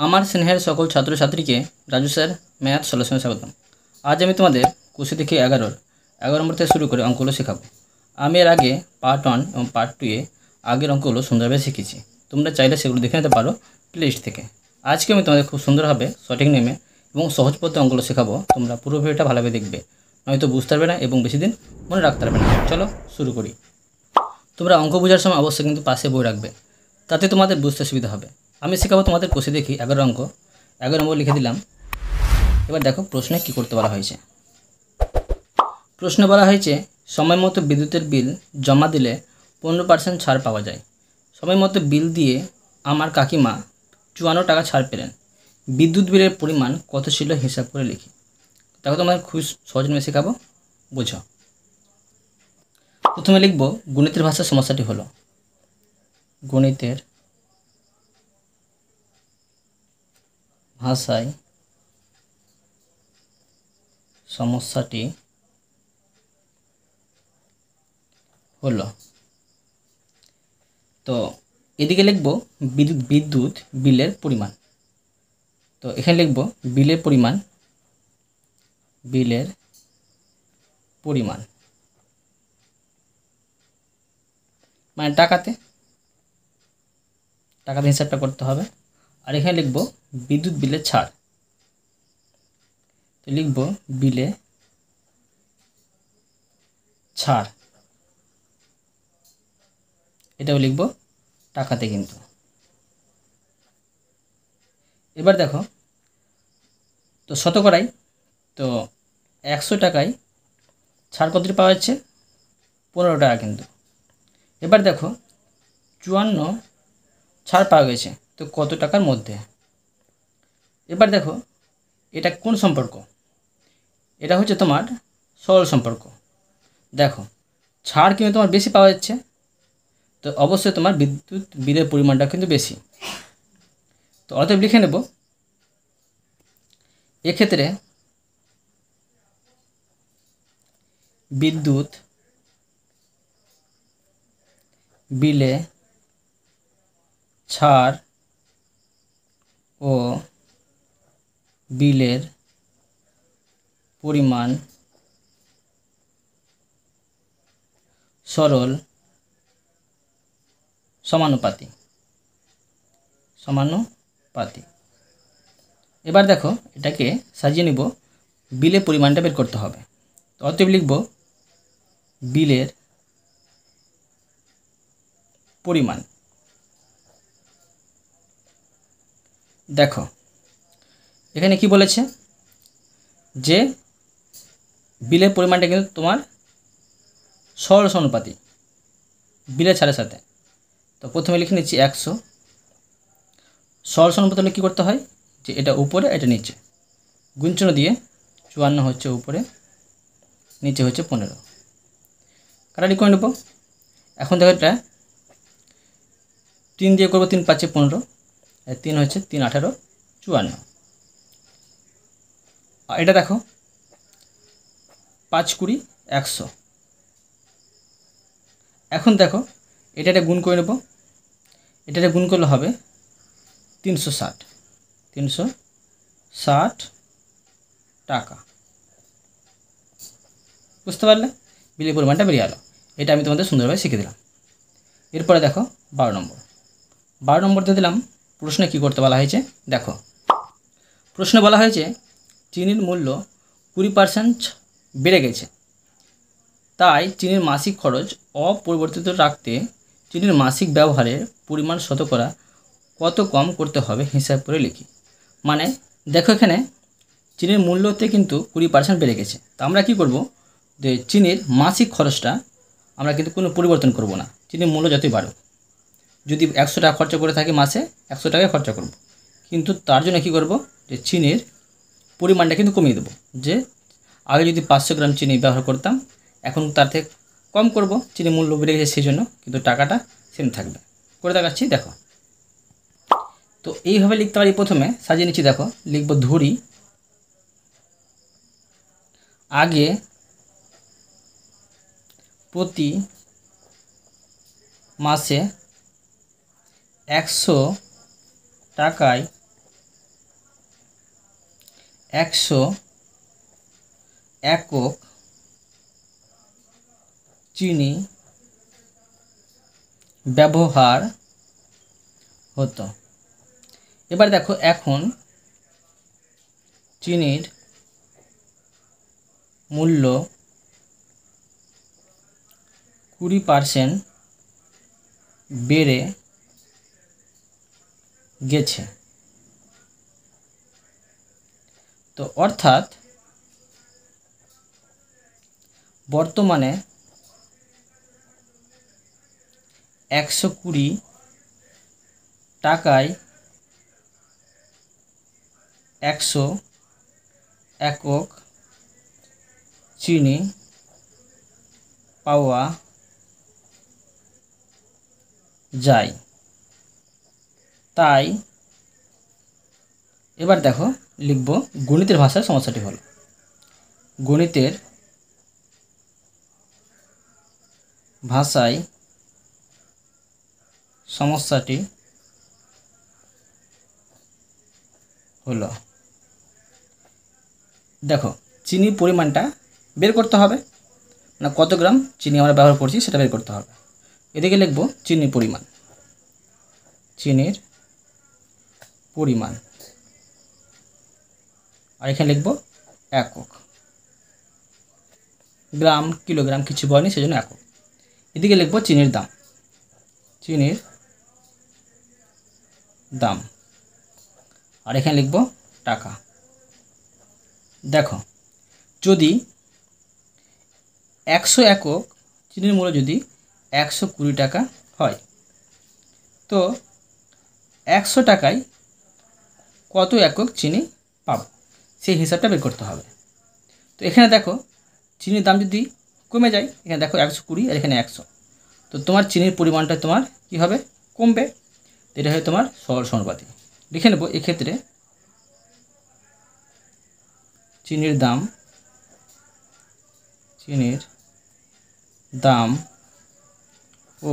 আমার স্নেহের সকল ছাত্রছাত্রীকে রাজু স্যার ম্যাথ সলিউশনে স্বাগতম। আজ আমি তোমাদের কোষে দেখি 11 নম্বর থেকে শুরু করে অঙ্কগুলো শেখাবো। আমি এর আগে পার্ট 1 এবং পার্ট 2 এ আগের অঙ্কগুলো সুন্দরভাবে শিখেছি। তোমরা চাইলে সেগুলো দেখে নিতে পারো প্লেলিস্ট থেকে। আজকে আমি তোমাদের খুব সুন্দরভাবে সঠিক নেমে এবং সহজ পদ্ধতি অঙ্কগুলো শেখাবো। তোমরা পুরো ভিডিওটা ভালোভাবে দেখবে, নয়তো বুঝতে পারবে না এবং বেশি দিন মনে রাখতে পারবে না। চলো শুরু করি। তোমরা অঙ্ক বোঝার সময় অবশ্যই কিন্তু পাশে বই রাখবে, তাতে তোমাদের বুঝতে সুবিধা হবে। আমি শেখাবো তোমাদের কোষে দেখি 11 অঙ্ক। 11 নম্বর লিখে দিলাম। এবার দেখো প্রশ্নে কি করতে বলা হয়েছে। প্রশ্নে বলা হয়েছে সময় মতো বিদ্যুতের বিল জমা দিলে 15% ছাড় পাওয়া যায়। সময় মতো বিল দিয়ে আমার কাকিমা 54 টাকা ছাড় পেলেন। বিদ্যুৎ বিলের পরিমাণ কত ছিল হিসাব করে লিখি। দেখো তোমাদের খুব সহজ নিয়ে শেখাবো, বুঝো। প্রথমে লিখব গণিতের ভাষার সমস্যাটি হলো। গণিতের ভাষায় সমস্যাটি হলো। তো এদিকে লিখব বিদ্যুৎ বিলের পরিমাণ। তো এখানে লিখব বিলের পরিমাণ মানে টাকাতে হিসাবটা করতে হবে। আর এখানে লিখব বিদ্যুৎ বিলের ছাড়। তো লিখব বিলে ছাড়, এটাও লিখব টাকাতে কিন্তু। এবার দেখো, তো শতকরায় তো 100 টাকায় ছাড় কতটি পাওয়া যাচ্ছে? 15 টাকা কিন্তু। এবার দেখো 54 ছাড় পাওয়া গেছে, তো কত টাকার মধ্যে? এবার দেখো এটা কোন সম্পর্ক? এটা হচ্ছে তোমার সরল সম্পর্ক। দেখো ছাড় কিন্তু তোমার বেশি পাওয়া যাচ্ছে, তো অবশ্যই তোমার বিদ্যুৎ বিলের পরিমাণটা কিন্তু বেশি। তো অতএব লিখে নেব এক্ষেত্রে বিদ্যুৎ বিলে ছাড় ও বিলের পরিমাণ সরল সমানুপাতিক। এবার দেখো এটাকে সাজিয়ে নিব, বিলের পরিমাণটা বের করতে হবে। তো অতএব লিখব বিলের পরিমাণ। দেখো এখানে কি বলেছে যে বিলের পরিমাণটা কিন্তু তোমার সরল সমানুপাতিক বিলের ছাড়ের সাথে। তো প্রথমে লিখে নিচ্ছি 100। সরল সমানুপাতিক হলে কী করতে হয়, যে এটা উপরে এটা নিচে, গুণচিহ্ন দিয়ে 54 হচ্ছে উপরে, নিচে হচ্ছে 15। কাটাটি করে নেব। এখন দেখো এটা 3 দিয়ে করবো, 3 5 15, 3 হচ্ছে 3 18 54। আর এটা দেখো 5 20 100। এখন দেখো এটা গুণ করে নেব। এটা গুণ করলে হবে 360 টাকা। বুঝতে পারলে? বিলের পরিমাণটা বেরিয়ে গেল। এটা আমি তোমাদের সুন্দরভাবে শিখে দিলাম। এরপরে দেখো 12 নম্বর দিয়ে দিলাম। প্রশ্নে কী করতে বলা হয়েছে দেখো। প্রশ্নে বলা হয়েছে চিনির মূল্য 20% বেড়ে গেছে, তাই চিনির মাসিক খরচ অপরিবর্তিত রাখতে চিনির মাসিক ব্যবহারের পরিমাণ শতকরা কত কম করতে হবে হিসাব করে লিখি। মানে দেখো এখানে চিনির মূল্যতে কিন্তু 20% বেড়ে গেছে, তা আমরা কী করব, যে চিনির মাসিক খরচটা আমরা কিন্তু কোনো পরিবর্তন করব না। চিনির মূল্য যতই বাড়ুক, যদি 100 টাকা খরচা করে থাকি মাসে 100 টাকায় খরচা করব, কিন্তু তার জন্য কী করব, যে চিনির পরিমাণটা কিন্তু কমিয়ে দেবো। যে আগে যদি 500 গ্রাম চিনি ব্যবহার করতাম, এখন তার থেকে কম করব, চিনির মূল্য বেড়ে গেছে সেই জন্য, কিন্তু টাকাটা সেম থাকবে। করে দেখাচ্ছি দেখো। তো এইভাবে লিখতে পারি। প্রথমে সাজিয়ে নিচ্ছি, দেখো লিখব ধরি আগে প্রতি মাসে 100 টাকায় 100 একক চিনি ব্যবহার হতো। এবার দেখো এখন চিনির মূল্য 20% বেড়ে গেছে। তো অর্থাৎ বর্তমানে 120 টাকায় 100 একক চিনি পাওয়া যায়। তাই এবার দেখো লিখব গণিতের ভাষায় সমস্যাটি হলো, গণিতের ভাষায় সমস্যাটি হলো, দেখো চিনির পরিমাণটা বের করতে হবে, না কত গ্রাম চিনি আমরা ব্যবহার করছি সেটা বের করতে হবে। এদিকে লিখব চিনির পরিমাণ, চিনির পরিমাণ, আর এখানে লিখব একক, গ্রাম কিলোগ্রাম কিছু বলেনি সেজন্য একক। এদিকে লিখব চিনির দাম, চিনির দাম, আর এখানে লিখব টাকা। দেখো যদি 100 একক চিনির মূল্য যদি 120 টাকা হয়, তো 100 টাকায় কত একক চিনি পাবো সেই হিসাবটা বের করতে হবে। তো এখানে দেখো চিনির দাম যদি কমে যায়, এখানে দেখো 120 আর এখানে 100, তো তোমার চিনির পরিমাণটা তোমার কী হবে, কমবে। এটা হয় তোমার সরল সমানুপাতি। লিখে নেব এক্ষেত্রে চিনির দাম, চিনির দাম ও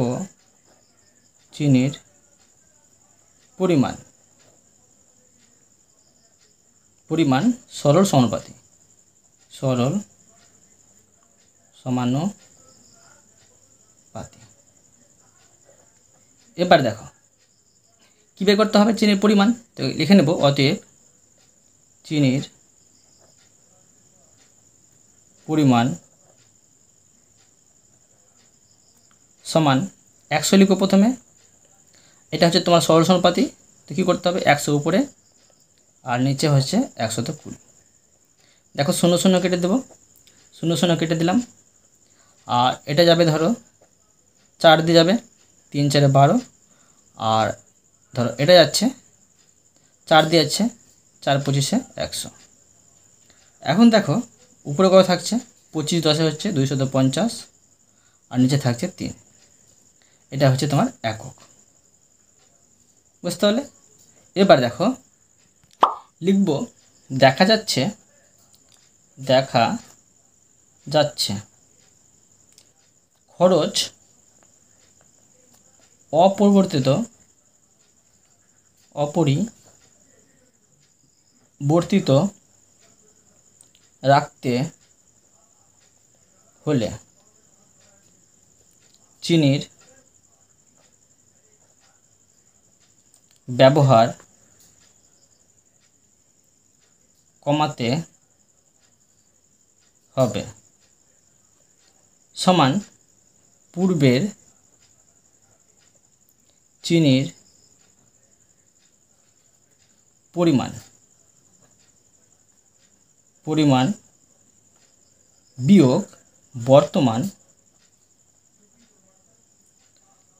চিনির পরিমাণ, পরিমাণ সরল সমানুপাতি, সরল সমানুপাতি। এবার দেখো কী বের করতে হবে, চিনির পরিমাণ। তো লিখে নেব অতএব চিনির পরিমাণ সমান 100 লিখো প্রথমে, এটা হচ্ছে তোমার সরল সমানুপাতি। তো কী করতে হবে, 100 উপরে আর নিচে হচ্ছে 120। দেখো 0 0 কেটে দেবো, 0 0 কেটে দিলাম, আর এটা যাবে ধরো 4 দিয়ে যাবে, 3 4 12, আর ধরো এটা যাচ্ছে 4 দিয়ে যাচ্ছে, 4 25 100। এখন দেখো উপরে কত থাকছে, 25 10 হচ্ছে 250, আর নিচে থাকছে 3, এটা হচ্ছে তোমার একক। বুঝতে পারলে? এবার দেখো লিখব দেখা যাচ্ছে, দেখা যাচ্ছে খরচ অপরিবর্তিত রাখতে হলে চিনির ব্যবহার কমাতে হবে, সমান পূর্বের চিনির পরিমাণ বিয়োগ বর্তমান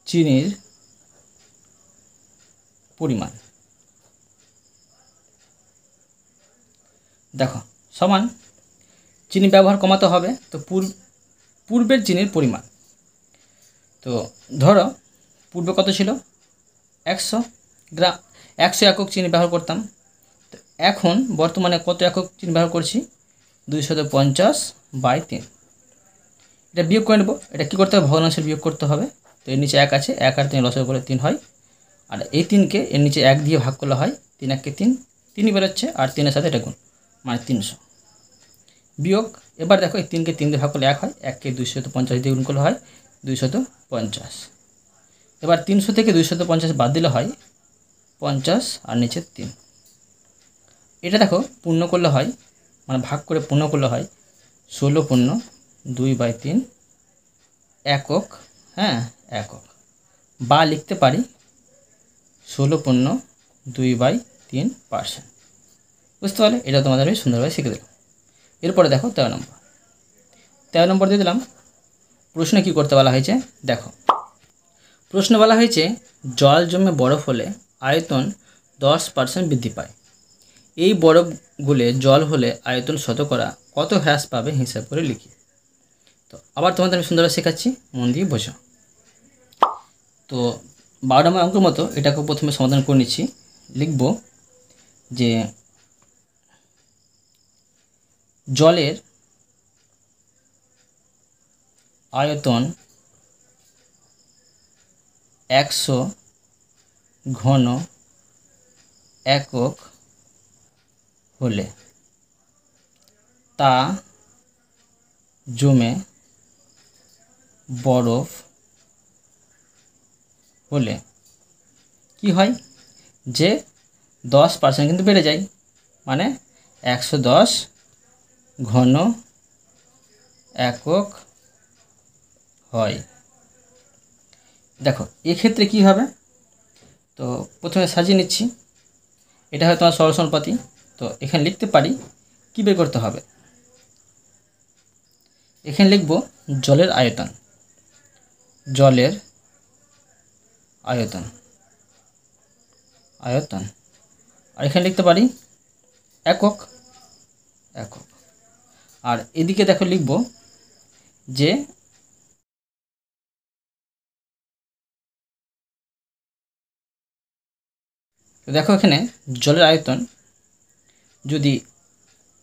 চিনির পরিমাণ। দেখো সমান চিনি ব্যবহার কমাতে হবে, তো পূর্বের চিনির পরিমাণ। তো ধরো পূর্বে কত ছিল, 100 গ্রাম, 100 একক চিনি ব্যবহার করতাম। তো এখন বর্তমানে কত একক চিনি ব্যবহার করছি, 250/3। এটা বিয়োগ করে নেব, এটা কী করতে হবে, ভগ্নাংশের বিয়োগ করতে হবে। তো এর নিচে 1 আছে, 1 আর 3 লসের করে 3 হয়, আর এই 3কে এর নিচে 1 দিয়ে ভাগ করলে হয়, 3 1 কে 3, 3ই বেরোচ্ছে, আর 3-এর সাথে এটা গুণ, মানে 300 বিয়োগ, এবার দেখো এই 3কে 3 দিয়ে ভাগ করলে 1 হয়, 1কে 250 দিয়ে গুণ করলে হয় 250। এবার 300 থেকে 250 বাদ দিলে হয় 50 আর নিচে 3। এটা দেখো পূর্ণ করলে হয়, মানে ভাগ করে পূর্ণ করলে হয় 16 পূর্ণ 2/3 একক, হ্যাঁ একক, বা লিখতে পারি 16 পূর্ণ 2/3%। বুঝতে পারলে? এটা তোমাদের আমি সুন্দরভাবে শিখে দিলাম। এরপরে দেখো 13 নম্বর। 13 নম্বর দিয়ে দিলাম। প্রশ্নে কী করতে বলা হয়েছে দেখো। প্রশ্ন বলা হয়েছে জল জমে বরফ হলে আয়তন 10% বৃদ্ধি পায়। এই বরফ গলে জল হলে আয়তন শতকরা কত হ্রাস পাবে হিসাব করে লিখি। তো আবার তোমাদের আমি সুন্দরভাবে শেখাচ্ছি, মন দিয়ে বোঝো। তো 12 নম্বর অঙ্কের মতো এটাকে প্রথমে সমাধান করে নিচ্ছি। লিখব যে জলের আয়তন 100 ঘন একক হলে তা জমে বরফ হলে কি হয়, যে 10% কিন্তু বেড়ে যায়, মানে 110 ঘন একক হয়। দেখো এক্ষেত্রে কি হবে, তো প্রথমে সাজিয়ে নিচ্ছি। এটা হয় তোমার সরল সমানুপাতি। তো এখানে লিখতে পারি, কী বের করতে হবে, এখানে লিখব জলের আয়তন, জলের আয়তন, আয়তন, আর এখানে লিখতে পারি একক, একক। আর এদিকে দেখো লিখব যে দেখো এখানে জলের আয়তন যদি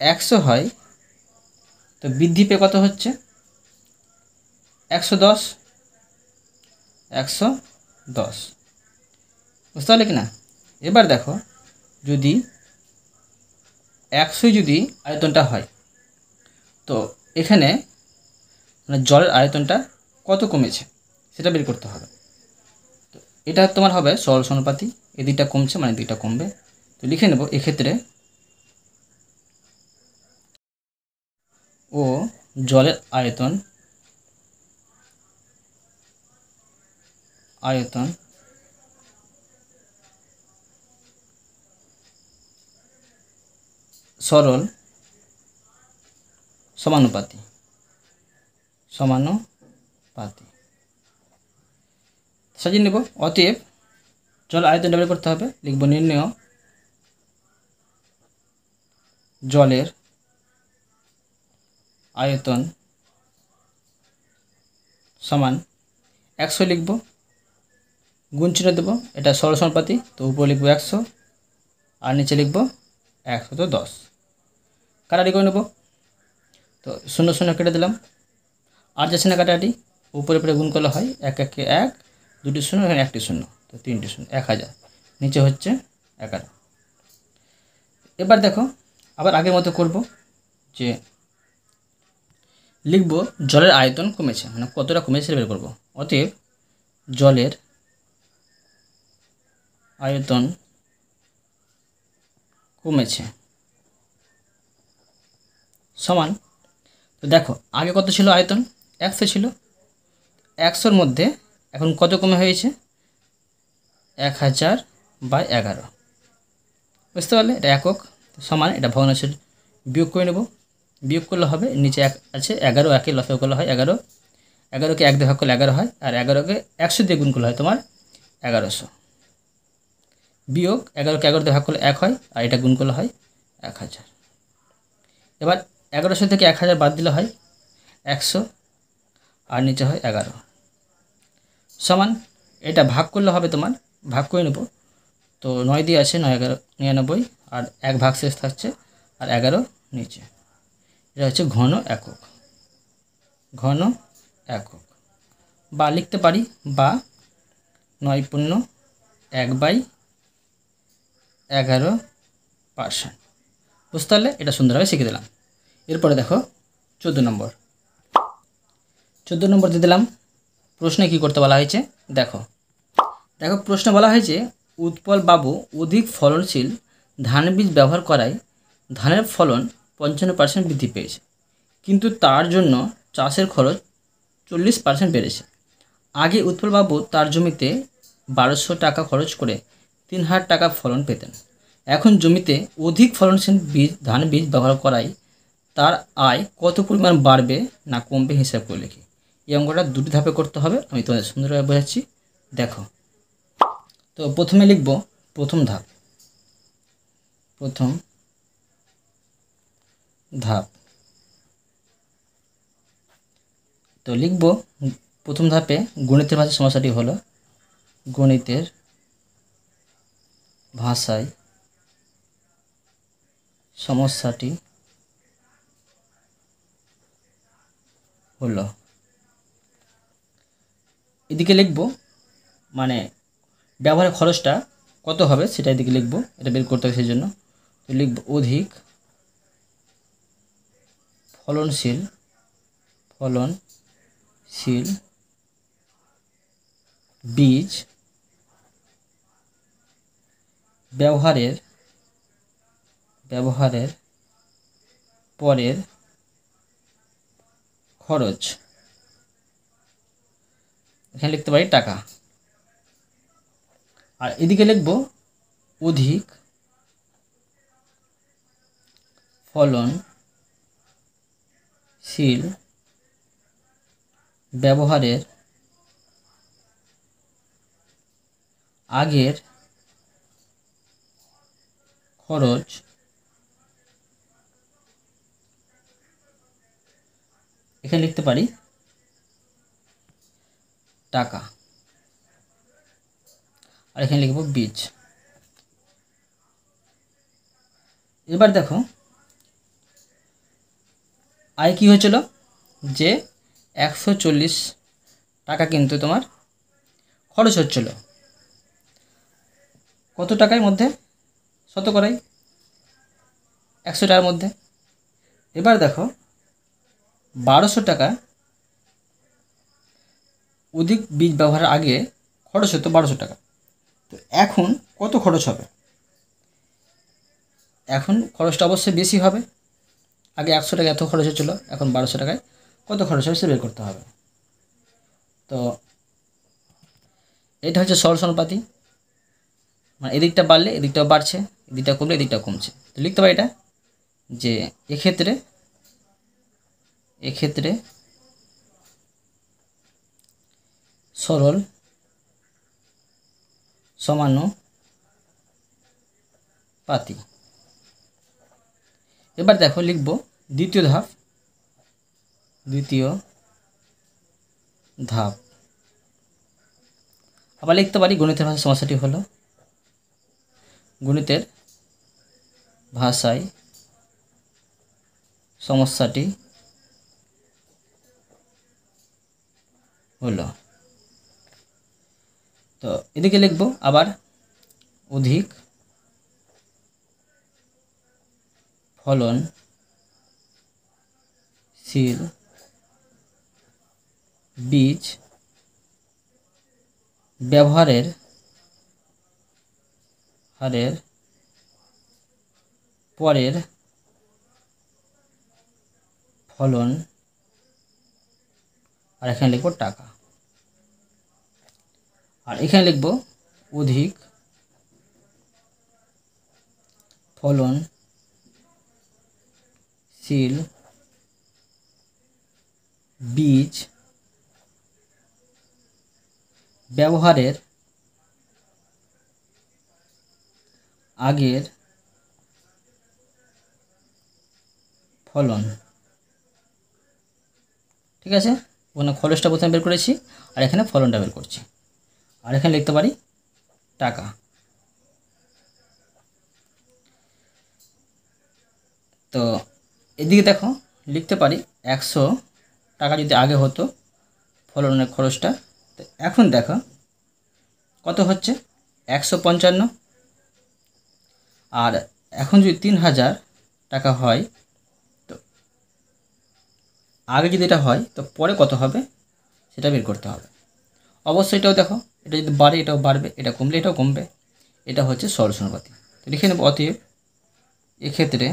100 হয় তো বৃদ্ধি পেয়ে কত হচ্ছে 110, 110। বুঝতে পারলে কি না? এবার দেখো যদি 100 যদি আয়তনটা হয়, তো এখানে মানে জলের আয়তনটা কত কমেছে সেটা বের করতে হবে। তো এটা তোমার হবে সরল সমানুপাতি, এদিকটা কমছে মানে এদিকটা কমবে। তো লিখে নেব এক্ষেত্রে ও জলের আয়তন, আয়তন সরল সমানুপাতি, সমানুপাতি সাজিয়ে নেব। অতএব জল আয়তনটা বের করতে হবে, লিখব নির্ণয় জলের আয়তন সমান 100 লিখব, গুণ চিহ্ন দেবো, এটা সরল সমানুপাতি, তো উপরে লিখব 100 আর নিচে লিখব 110, কাটাটি করে নেব। তো 0 0 কেটে দিলাম, আর যাচ্ছে না কাটাটি, উপরে উপরে গুণ করলে হয় 1 1 1, 2টি 0 এখানে 1টি 0, তো 3টি 0, 1000, নিচে হচ্ছে 11। এবার দেখো আবার আগের মতো করব, যে লিখব জলের আয়তন কমেছে, মানে কতটা কমেছে সেটা বের করব। অতএব জলের আয়তন কমেছে সমান, তো দেখো আগে কত ছিল আয়তন, 100 ছিল, 100-র মধ্যে এখন কত কমে হয়েছে 1000/11। বুঝতে পারলে? এটা একক সমান, এটা ভগ্নাংশের বিয়োগ করে নেব, বিয়োগ করলে হবে নিচে 1 আছে, 11 একে লসাগু করলে হয় 11, 11কে 1 দিয়ে ভাগ করলে 11 হয়, আর 11কে 100 দিয়ে গুণ করলে হয় তোমার 1100, বিয়োগ 11কে 11 দিয়ে ভাগ করলে 1 হয়, আর এটা গুণ করলে হয় 1000। এবার 1100 থেকে 1000 বাদ দিলে হয় 100, আর নিচে হয় 11 সমান, এটা ভাগ করলে হবে তোমার, ভাগ করে নেব। তো 9 দিয়ে আছে 9 11 99, আর 1 ভাগ শেষ থাকছে, আর 11 নিচে। এটা হচ্ছে ঘন একক, ঘন একক, বা লিখতে পারি বা 9.1/11%। বুঝতে পারলে? এটা সুন্দরভাবে শিখে দিলাম। এরপরে দেখো 14 নম্বর। 14 নম্বর দিয়ে দিলাম। প্রশ্নে কী করতে বলা হয়েছে দেখো। দেখো প্রশ্নে বলা হয়েছে উৎপল বাবু অধিক ফলনশীল ধান বীজ ব্যবহার করায় ধানের ফলন 55% বৃদ্ধি পেয়েছে, কিন্তু তার জন্য চাষের খরচ 40% বেড়েছে। আগে উৎপলবাবু তার জমিতে 1200 টাকা খরচ করে 3000 টাকা ফলন পেতেন। এখন জমিতে অধিক ফলনশীল ধান বীজ ব্যবহার করায় তার আয় কত পরিমাণ বাড়বে না কমবে হিসাব করে লিখি। এই অঙ্কটা দুটি ধাপে করতে হবে, আমি তোমাদের সুন্দরভাবে বোঝাচ্ছি দেখো। তো প্রথমে লিখব প্রথম ধাপ। প্রথম ধাপ তো লিখব প্রথম ধাপে গণিতের ভাষায় সমস্যাটি হলো গণিতের ভাষায় সমস্যাটি হলো। এদিকে লিখব মানে ব্যবহারের খরচটা কত হবে সেটা এদিকে লিখব, এটা বের করতে হবে সেই জন্য। তো লিখব অধিক ফলনশীল বীজ ব্যবহারের পরের খরচ, এখানে লিখতে পারি টাকা। আর এদিকে লিখব অধিক ফলনশীল ব্যবহারের আগের খরচ এখানে লিখতে পারি টাকা। আর এখানে লিখব বীজ। এবার দেখো আয় কী হয়েছিল যে 140 টাকা কিন্তু তোমার খরচ হচ্ছিল কত টাকার মধ্যে, শতকরাই 100 টাকার মধ্যে। এবার দেখো 1200 টাকা অধিক বীজ ব্যবহারের আগে খরচ হতো 1200 টাকা। তো এখন কত খরচ হবে? এখন খরচটা অবশ্যই বেশি হবে। আগে 100 টাকা এত খরচ হচ্ছিল, এখন 1200 টাকায় কত খরচ হবে সে বের করতে হবে। তো এটা হচ্ছে সরল সমানুপাতি, মানে এদিকটা বাড়লে এদিকটাও বাড়ছে, এদিকটা কমলে এদিকটাও কমছে। তো লিখতে পারি এটা যে এক্ষেত্রে সরল সমানুপাতি। এবার দেখো লিখব দ্বিতীয় ধাপ। আবার লিখতে পারি গণিতের ভাষায় সমস্যাটি হলো গণিতের ভাষায় সমস্যাটি হলো। তো এদিকে লিখব আবার অধিক ফলনশীল বীজ ব্যবহারের পরের ফলন, আর এখানে লিখব টাকা। আর এখানে লিখব অধিক ফলনশীল বীজ ব্যবহারের আগের ফলন। ঠিক আছে, ওখানে খরচটা প্রথমে বের করেছি আর এখানে ফলনটা বের করছি। আর এখানে লিখতে পারি টাকা। তো এদিকে দেখো লিখতে পারি 100 টাকা যদি আগে হতো ফলনের খরচটা, তো এখন দেখো কত হচ্ছে 155। আর এখন যদি 3000 টাকা হয়, তো আগে যদি এটা হয় তো পরে কত হবে সেটা বের করতে হবে। অবশ্যই এটাও দেখো, এটা যদি বাড়ে এটাও বাড়বে, এটা কমলে এটাও কমবে। এটা হচ্ছে সরল সমানুপাতি। তো লিখে নেব, অতএব এক্ষেত্রে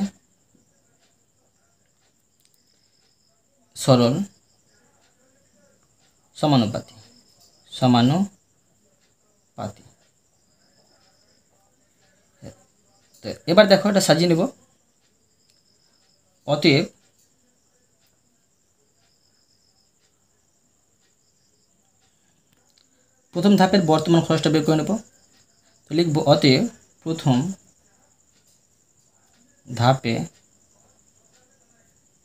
সরল সমানুপাতি। তো এবার দেখো এটা সাজিয়ে নেব। অতএব প্রথম ধাপের বর্তমান খরচটা বের করে নেব। তো লিখব, অতএব প্রথম ধাপে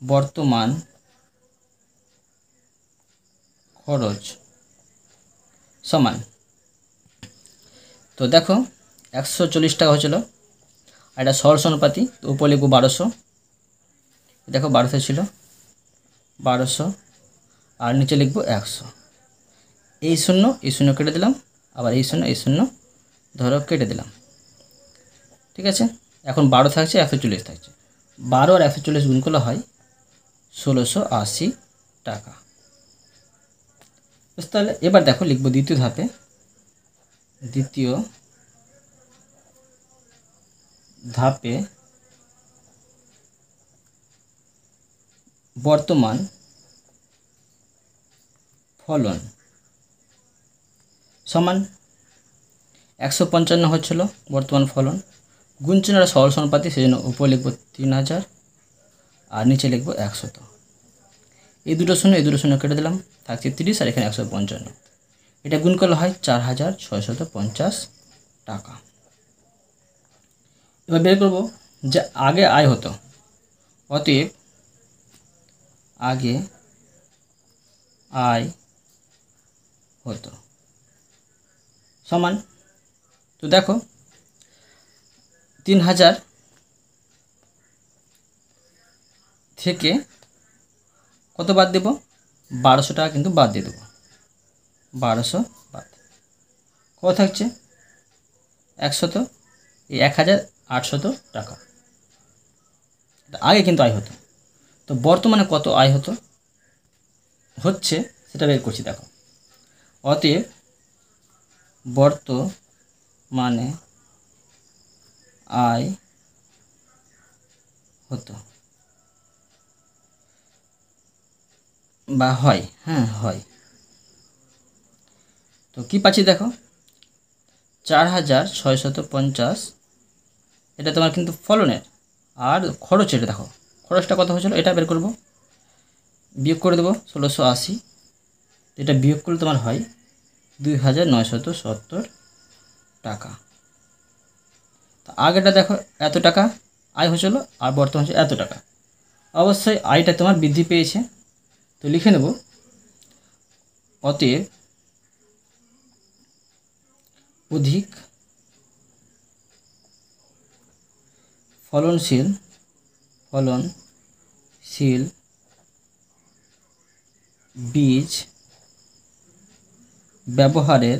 বর্তমান খরচ সমান, তো দেখো 140 টাকা হয়েছিল, আর এটা সরল সমানুপাতি, তো উপর লিখব 1200। দেখো 1200 ছিল, 1200 আর নিচে লিখব 100। এই শূন্য কেটে দিলাম, আবার এই শূন্য ধরো কেটে দিলাম। ঠিক আছে, এখন 12 থাকছে, 140 থাকছে। 12 আর 140 গুণ করলে হয় 1680 টাকা। তাহলে এবার দেখো লিখব দ্বিতীয় ধাপে, বর্তমান ফলন সমান 155 হচ্ছিল বর্তমান ফলন, গুণচিহ্নটা সরল সমানুপাতি, সেই জন্য উপর লিখব 3000 আর নিচে লিখব 100। এই দুটো শূন্য কেটে দিলাম, থাকছে 30 আর এখানে 155। এটা গুণ করলে হয় 4650 টাকা। এবার বের করব যে আগে আয় হতো, অতএব আগে আয় হতো সমান, তো দেখো 3000 থেকে কত বাদ দেব, 1200 টাকা কিন্তু বাদ দিয়ে দেবো। 1200 বাদ কত থাকছে 100, এই 1800 টাকা। আগে কিন্তু আয় হতো, তো বর্তমানে কত আয় হচ্ছে সেটা বের করছি। দেখো, অতএব বর্তমানে আয় হতো বা হয়, হয়। তো কি পাচ্ছি দেখো, 4650, এটা তোমার কিন্তু ফলনের, আর খরচ এটা দেখো খরচটা কত হয়েছিল এটা বের করব, বিয়োগ করে দেবো 1680, এটা বিয়োগ করলে তোমার হয় 2970 টাকা। তো আগেটা দেখো এত টাকা আয় হয়েছিল, আর বর্তমান হচ্ছে এত টাকা। অবশ্যই আয়টা তোমার বৃদ্ধি পেয়েছে, তো লিখে নেব, অতএব অধিক ফলনশীল বীজ ব্যবহারের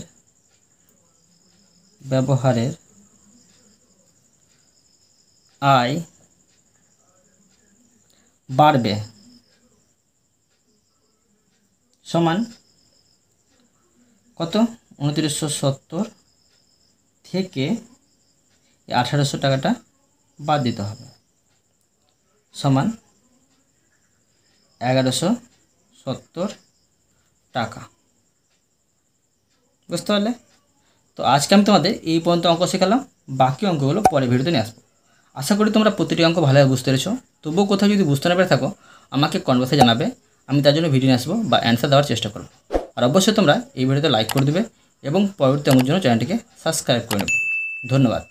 আয় বাড়বে সমান কত, 2970 থেকে 1800 টাকাটা বাদ দিতে হবে, সমান 1170 টাকা। বুঝতে পারলে? তো আজকে আমি তোমাদের এই পর্যন্ত অঙ্ক শেখালাম, বাকি অঙ্কগুলো পরে ভিডিওতে নিয়ে আসবো। আশা করি তোমরা প্রতিটি অঙ্ক ভালোভাবে বুঝতে পেরেছো। তবুও কোথাও যদি বুঝতে না পেরে থাকো আমাকে কমেন্ট বক্সে জানাবে, আমি তার জন্য ভিডিও নিয়ে আসবো বা অ্যান্সার দেওয়ার চেষ্টা করবো। আর অবশ্যই তোমরা এই ভিডিওতে লাইক করে দেবে এবং পরবর্তী অঙ্কের জন্য চ্যানেলটিকে সাবস্ক্রাইব করে নেবে। ধন্যবাদ।